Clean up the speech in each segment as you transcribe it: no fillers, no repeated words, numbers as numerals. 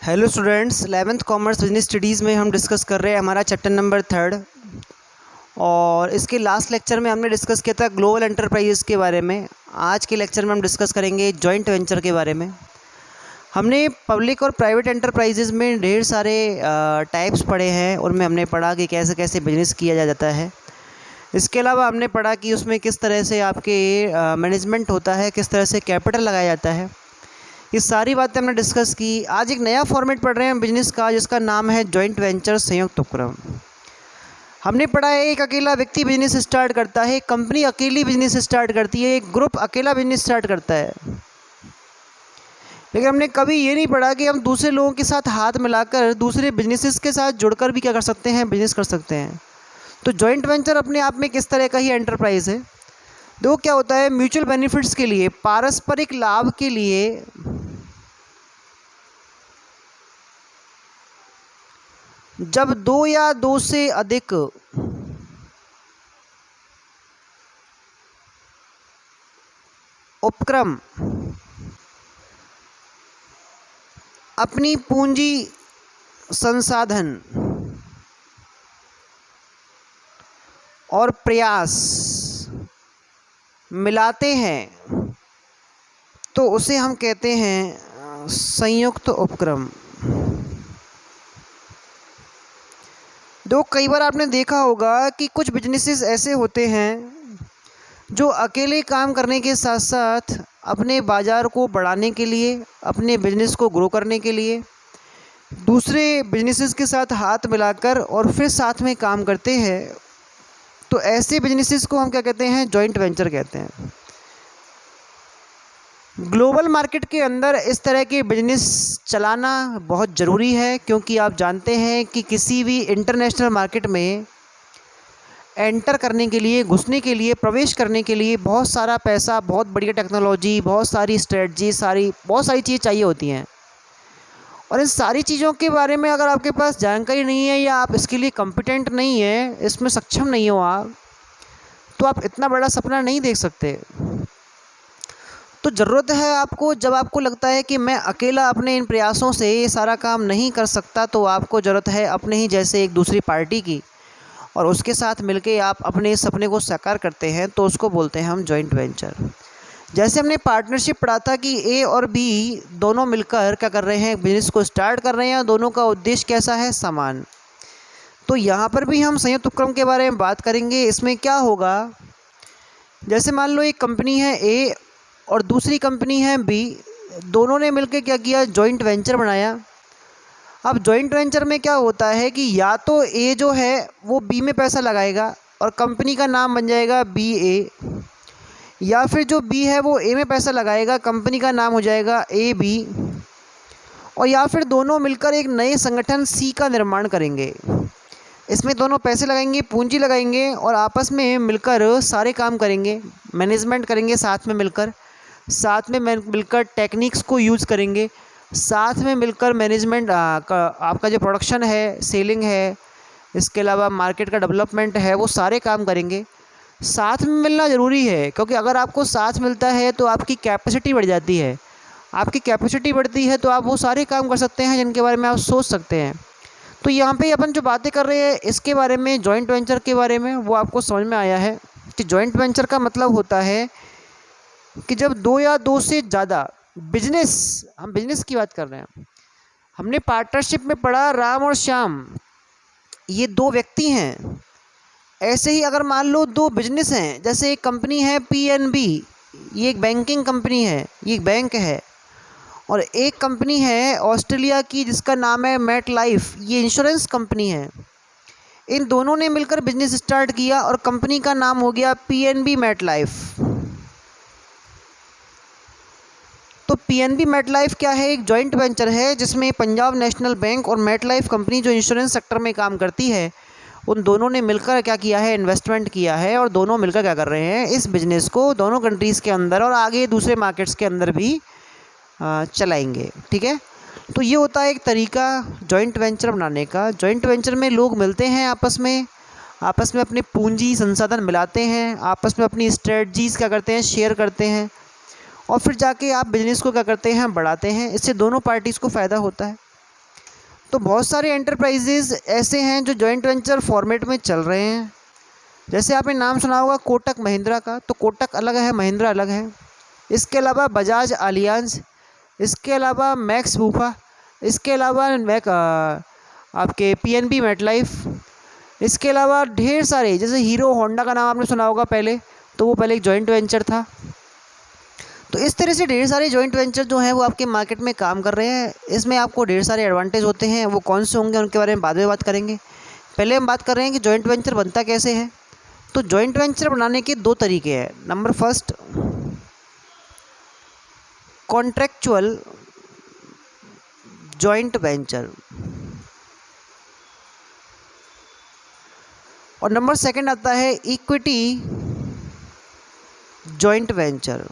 Hello students, 11th commerce business studies में हम discuss कर रहे हैं हमारा चैप्टर नंबर 3 और इसके लास्ट लेक्चर में हमने डिस्कस किया था ग्लोबल एंटरप्राइजेस के बारे में। आज के लेक्चर में हम डिस्कस करेंगे जॉइंट वेंचर के बारे में। हमने पब्लिक और प्राइवेट एंटरप्राइजेस में ढेर सारे टाइप्स पढ़े हैं, उनमें हमने पढ़ा कि कैसे कैसे बिजनेस किया जाता है। इसके अलावा हमने पढ़ा कि उसमें किस तरह से आपके मैनेजमेंट होता है, किस तरह से कैपिटल लगाया जाता है। ये सारी बातें हमने डिस्कस की। आज एक नया फॉर्मेट पढ़ रहे हैं बिजनेस का, जिसका नाम है जॉइंट वेंचर, संयुक्त उपक्रम। हमने पढ़ा है एक अकेला व्यक्ति बिजनेस स्टार्ट करता है, एक कंपनी अकेली बिजनेस स्टार्ट करती है, एक ग्रुप अकेला बिजनेस स्टार्ट करता है। लेकिन हमने कभी ये नहीं पढ़ा कि हम दूसरे लोगों के साथ हाथ मिलाकर दूसरे बिजनेसेस के साथ जुड़कर भी क्या कर सकते हैं, बिजनेस कर सकते हैं। तो जॉइंट वेंचर अपने आप में किस तरह का ही एंटरप्राइज है। दो क्या होता है, म्यूचुअल बेनिफिट्स के लिए, पारस्परिक लाभ के लिए जब दो या दो से अधिक उपक्रम अपनी पूंजी, संसाधन और प्रयास मिलाते हैं तो उसे हम कहते हैं संयुक्त उपक्रम। कई बार आपने देखा होगा कि कुछ बिजनेसेस ऐसे होते हैं जो अकेले काम करने के साथ साथ अपने बाज़ार को बढ़ाने के लिए, अपने बिजनेस को ग्रो करने के लिए दूसरे बिजनेसेस के साथ हाथ मिलाकर और फिर साथ में काम करते हैं। तो ऐसे बिजनेसेस को हम क्या कहते हैं, जॉइंट वेंचर कहते हैं। ग्लोबल मार्केट के अंदर इस तरह के बिजनेस चलाना बहुत ज़रूरी है, क्योंकि आप जानते हैं कि किसी भी इंटरनेशनल मार्केट में एंटर करने के लिए, घुसने के लिए, प्रवेश करने के लिए बहुत सारा पैसा, बहुत बढ़िया टेक्नोलॉजी, बहुत सारी स्ट्रेटजी, बहुत सारी चीज़ें चाहिए होती हैं। और इन सारी चीज़ों के बारे में अगर आपके पास जानकारी नहीं है या आप इसके लिए कॉम्पिटेंट नहीं है, इसमें सक्षम नहीं हो आप, तो आप इतना बड़ा सपना नहीं देख सकते। तो ज़रूरत है आपको, जब आपको लगता है कि मैं अकेला अपने इन प्रयासों से ये सारा काम नहीं कर सकता, तो आपको ज़रूरत है अपने ही जैसे एक दूसरी पार्टी की, और उसके साथ मिलके आप अपने सपने को साकार करते हैं, तो उसको बोलते हैं हम जॉइंट वेंचर। जैसे हमने पार्टनरशिप पढ़ा था कि ए और बी दोनों मिलकर क्या कर रहे हैं, बिजनेस को स्टार्ट कर रहे हैं, दोनों का उद्देश्य कैसा है, समान। तो यहाँ पर भी हम संयुक्त उपक्रम के बारे में बात करेंगे। इसमें क्या होगा, जैसे मान लो एक कंपनी है ए और दूसरी कंपनी है बी, दोनों ने मिलकर क्या किया, जॉइंट वेंचर बनाया। अब जॉइंट वेंचर में क्या होता है कि या तो ए जो है वो बी में पैसा लगाएगा और कंपनी का नाम बन जाएगा बी ए, या फिर जो बी है वो ए में पैसा लगाएगा, कंपनी का नाम हो जाएगा ए बी, और या फिर दोनों मिलकर एक नए संगठन सी का निर्माण करेंगे। इसमें दोनों पैसे लगाएंगे, पूंजी लगाएंगे और आपस में मिलकर सारे काम करेंगे, मैनेजमेंट करेंगे, साथ में मिलकर टेक्निक्स को यूज़ करेंगे, साथ में मिलकर मैनेजमेंट आपका जो प्रोडक्शन है, सेलिंग है, इसके अलावा मार्केट का डेवलपमेंट है, वो सारे काम करेंगे। साथ में मिलना ज़रूरी है, क्योंकि अगर आपको साथ मिलता है तो आपकी कैपेसिटी बढ़ जाती है। आपकी कैपेसिटी बढ़ती है तो आप वो सारे काम कर सकते हैं जिनके बारे में आप सोच सकते हैं। तो यहाँ पे अपन जो बातें कर रहे हैं इसके बारे में, जॉइंट वेंचर के बारे में, वो आपको समझ में आया है कि जॉइंट वेंचर का मतलब होता है कि जब दो या दो से ज़्यादा बिजनेस, हम बिजनेस की बात कर रहे हैं। हमने पार्टनरशिप में पढ़ा राम और श्याम, ये दो व्यक्ति हैं। ऐसे ही अगर मान लो दो बिजनेस हैं, जैसे एक कंपनी है PNB, ये एक बैंकिंग कंपनी है, ये एक बैंक है, और एक कंपनी है ऑस्ट्रेलिया की जिसका नाम है मेट लाइफ, ये इंश्योरेंस कंपनी है। इन दोनों ने मिलकर बिजनेस स्टार्ट किया और कंपनी का नाम हो गया PNB मेट लाइफ। तो PNB मेट लाइफ क्या है, एक जॉइंट वेंचर है जिसमें पंजाब नेशनल बैंक और मेट लाइफ कंपनी जो इंश्योरेंस सेक्टर में काम करती है, उन दोनों ने मिलकर क्या किया है, इन्वेस्टमेंट किया है, और दोनों मिलकर क्या कर रहे हैं, इस बिज़नेस को दोनों कंट्रीज़ के अंदर और आगे दूसरे मार्केट्स के अंदर भी चलाएंगे। ठीक है, तो ये होता है एक तरीका जॉइंट वेंचर बनाने का। जॉइंट वेंचर में लोग मिलते हैं, आपस में अपनी पूंजी, संसाधन मिलाते हैं, आपस में अपनी स्ट्रेटजीज़ क्या करते हैं, शेयर करते हैं, और फिर जाके आप बिजनेस को क्या करते हैं, बढ़ाते हैं। इससे दोनों पार्टीज़ को फ़ायदा होता है। तो बहुत सारे एंटरप्राइजेज ऐसे हैं जो जॉइंट वेंचर फॉर्मेट में चल रहे हैं। जैसे आपने नाम सुना होगा कोटक महिंद्रा का, तो कोटक अलग है, महिंद्रा अलग है। इसके अलावा बजाज आलियांज, इसके अलावा मैक्स बूफा, इसके अलावा आपके पीएनबी मेटलाइफ, इसके अलावा ढेर सारे, जैसे हीरो होंडा का नाम आपने सुना होगा पहले, तो वो पहले एक जॉइंट वेंचर था। तो इस तरह से ढेर सारे जॉइंट वेंचर जो हैं वो आपके मार्केट में काम कर रहे हैं। इसमें आपको ढेर सारे एडवांटेज होते हैं, वो कौन से होंगे उनके बारे में बाद में बात करेंगे। पहले हम बात कर रहे हैं कि जॉइंट वेंचर बनता कैसे है। तो जॉइंट वेंचर बनाने के दो तरीके हैं। Number first, contractual joint venture, और नंबर सेकंड आता है इक्विटी जॉइंट वेंचर।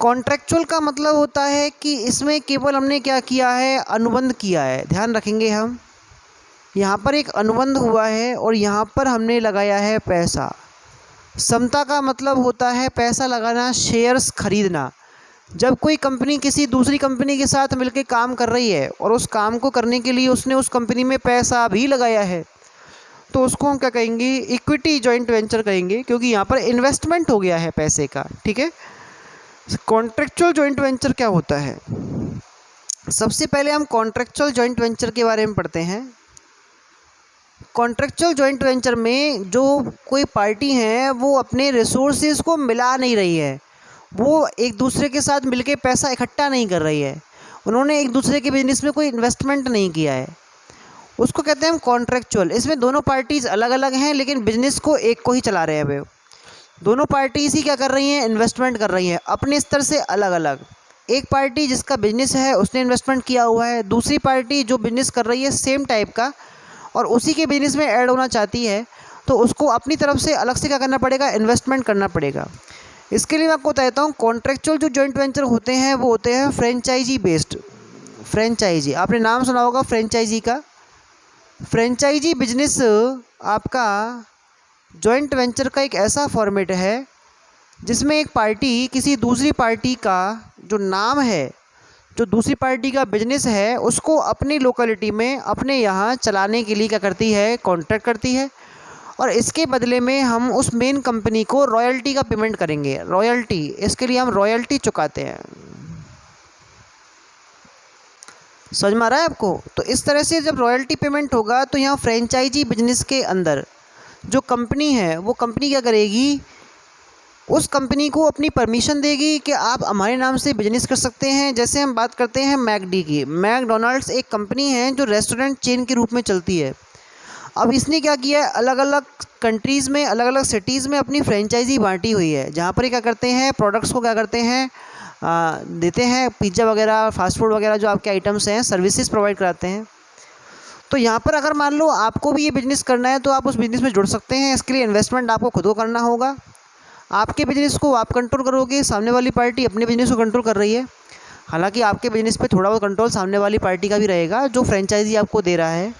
कॉन्ट्रेक्चुअल का मतलब होता है कि इसमें केवल हमने क्या किया है, अनुबंध किया है। ध्यान रखेंगे हम, यहाँ पर एक अनुबंध हुआ है और यहाँ पर हमने लगाया है पैसा। समता का मतलब होता है पैसा लगाना, शेयर्स खरीदना। जब कोई कंपनी किसी दूसरी कंपनी के साथ मिलकर काम कर रही है और उस काम को करने के लिए उसने उस कंपनी में पैसा भी लगाया है, तो उसको हम क्या कहेंगे, इक्विटी जॉइंट वेंचर कहेंगे, क्योंकि यहाँ पर इन्वेस्टमेंट हो गया है पैसे का। ठीक है। कॉन्ट्रेक्चुअल जॉइंट वेंचर क्या होता है? सबसे पहले हम कॉन्ट्रेक्चुअल जॉइंट वेंचर के बारे में पढ़ते हैं। कॉन्ट्रेक्चुअल जॉइंट वेंचर में जो कोई पार्टी है वो अपने रिसोर्सेज को मिला नहीं रही है, वो एक दूसरे के साथ मिलके पैसा इकट्ठा नहीं कर रही है, उन्होंने एक दूसरे के बिजनेस में कोई इन्वेस्टमेंट नहीं किया है, उसको कहते हैं हम कॉन्ट्रेक्चुअल। इसमें दोनों पार्टीज़ अलग अलग हैं लेकिन बिजनेस को एक को ही चला रहे हैं। वे दोनों पार्टीज़ ही क्या कर रही हैं, इन्वेस्टमेंट कर रही हैं अपने स्तर से अलग अलग। एक पार्टी जिसका बिजनेस है उसने इन्वेस्टमेंट किया हुआ है, दूसरी पार्टी जो बिजनेस कर रही है सेम टाइप का और उसी के बिजनेस में ऐड होना चाहती है, तो उसको अपनी तरफ से अलग से क्या करना पड़ेगा, इन्वेस्टमेंट करना पड़ेगा। इसके लिए मैं आपको बताता हूँ, कॉन्ट्रेक्चुअल जो जॉइंट वेंचर होते हैं वो होते हैं फ्रेंचाइजी बेस्ड। फ्रेंचाइजी, आपने नाम सुना होगा फ्रेंचाइजी का। फ्रेंचाइजी बिजनेस आपका जॉइंट वेंचर का एक ऐसा फॉर्मेट है जिसमें एक पार्टी किसी दूसरी पार्टी का जो नाम है, जो दूसरी पार्टी का बिजनेस है, उसको अपनी लोकेलिटी में अपने यहाँ चलाने के लिए क्या करती है, कॉन्ट्रैक्ट करती है, और इसके बदले में हम उस मेन कंपनी को रॉयल्टी का पेमेंट करेंगे। रॉयल्टी, इसके लिए हम रॉयल्टी चुकाते हैं। समझ में आ रहा है आपको? तो इस तरह से जब रॉयल्टी पेमेंट होगा तो यहाँ फ्रेंचाइजी बिजनेस के अंदर जो कंपनी है वो कंपनी क्या करेगी, उस कंपनी को अपनी परमिशन देगी कि आप हमारे नाम से बिजनेस कर सकते हैं। जैसे हम बात करते हैं मैकडी की, मैकडोनल्ड्स एक कंपनी है जो रेस्टोरेंट चेन के रूप में चलती है। अब इसने क्या किया है, अलग अलग कंट्रीज़ में, अलग अलग सिटीज़ में अपनी फ्रेंचाइजी बांटी हुई है, जहाँ पर क्या करते हैं, प्रोडक्ट्स को क्या करते हैं, देते हैं, पिज़्ज़ा वगैरह, फास्ट फूड वगैरह जो आपके आइटम्स हैं, सर्विसेज प्रोवाइड कराते हैं। तो यहाँ पर अगर मान लो आपको भी ये बिज़नेस करना है तो आप उस बिज़नेस में जुड़ सकते हैं। इसके लिए इन्वेस्टमेंट आपको खुद को करना होगा। आपके बिज़नेस को आप कंट्रोल करोगे, सामने वाली पार्टी अपने बिज़नेस को कंट्रोल कर रही है। हालांकि आपके बिज़नेस पे थोड़ा बहुत कंट्रोल सामने वाली पार्टी का भी रहेगा जो फ्रेंचाइजी आपको दे रहा है।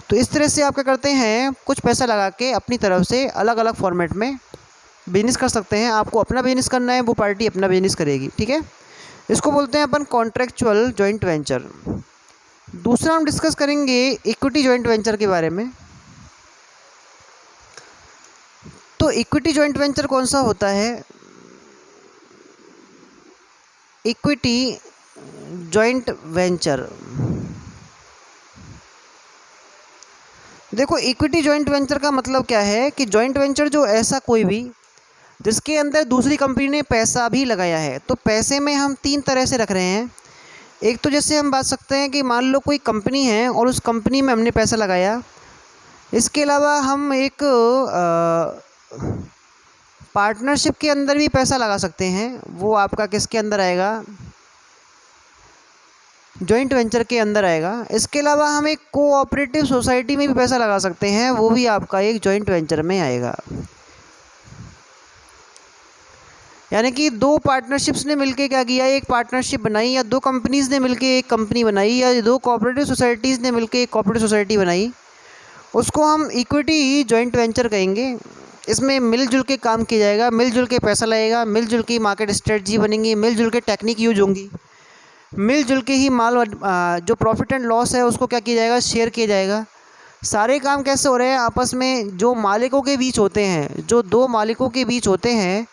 तो इस तरह से आप क्या करते हैं, कुछ पैसा लगा के अपनी तरफ से अलग अलग फॉर्मेट में बिज़नेस कर सकते हैं। आपको अपना बिज़नेस करना है, वो पार्टी अपना बिज़नेस करेगी। ठीक है, इसको बोलते हैं अपन कॉन्ट्रेक्चुअल जॉइंट वेंचर। दूसरा हम डिस्कस करेंगे इक्विटी जॉइंट वेंचर के बारे में। तो इक्विटी जॉइंट वेंचर कौन सा होता है? इक्विटी जॉइंट वेंचर, देखो इक्विटी जॉइंट वेंचर का मतलब क्या है कि जॉइंट वेंचर जो ऐसा कोई भी जिसके अंदर दूसरी कंपनी ने पैसा भी लगाया है। तो पैसे में हम तीन तरह से रख रहे हैं। एक तो जैसे हम बात सकते हैं कि मान लो कोई कंपनी है और उस कंपनी में हमने पैसा लगाया। इसके अलावा हम एक पार्टनरशिप के अंदर भी पैसा लगा सकते हैं। वो आपका किसके अंदर आएगा, जॉइंट वेंचर के अंदर आएगा। इसके अलावा हम एक कोऑपरेटिव सोसाइटी में भी पैसा लगा सकते हैं, वो भी आपका एक जॉइंट वेंचर में आएगा। यानी कि दो पार्टनरशिप्स ने मिलके क्या किया, एक पार्टनरशिप बनाई, या दो कंपनीज़ ने मिलके एक कंपनी बनाई, या दो कोऑपरेटिव सोसाइटीज़ ने मिलके एक कोऑपरेटिव सोसाइटी बनाई, उसको हम इक्विटी जॉइंट वेंचर कहेंगे। इसमें मिलजुल के काम किया जाएगा, मिलजुल के पैसा लगेगा, मिलजुल की मार्केट स्ट्रेटजी बनेंगी, मिलजुल के टेक्निक यूज होंगी, मिलजुल के ही जो प्रॉफिट एंड लॉस है उसको क्या किया जाएगा, शेयर किया जाएगा। सारे काम कैसे हो रहे हैं आपस में, जो मालिकों के बीच होते हैं, जो दो मालिकों के बीच होते हैं,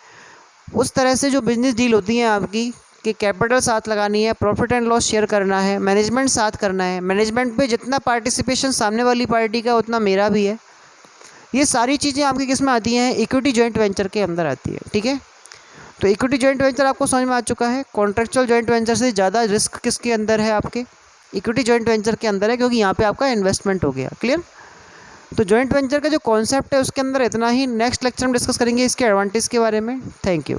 उस तरह से जो बिजनेस डील होती है आपकी, कि कैपिटल साथ लगानी है, प्रॉफिट एंड लॉस शेयर करना है, मैनेजमेंट साथ करना है, मैनेजमेंट पे जितना पार्टिसिपेशन सामने वाली पार्टी का उतना मेरा भी है। ये सारी चीज़ें आपकी किस में आती हैं, इक्विटी जॉइंट वेंचर के अंदर आती है। ठीक है, तो इक्विटी जॉइंट वेंचर आपको समझ में आ चुका है। कॉन्ट्रेक्चुअल जॉइंट वेंचर से ज़्यादा रिस्क किसके अंदर है, आपके इक्विटी जॉइंट वेंचर के अंदर है, क्योंकि यहाँ पे आपका इन्वेस्टमेंट हो गया। क्लियर। तो जॉइंट वेंचर का जो कॉन्सेप्ट है उसके अंदर इतना ही। नेक्स्ट लेक्चर में डिस्कस करेंगे इसके एडवांटेज के बारे में। Thank you.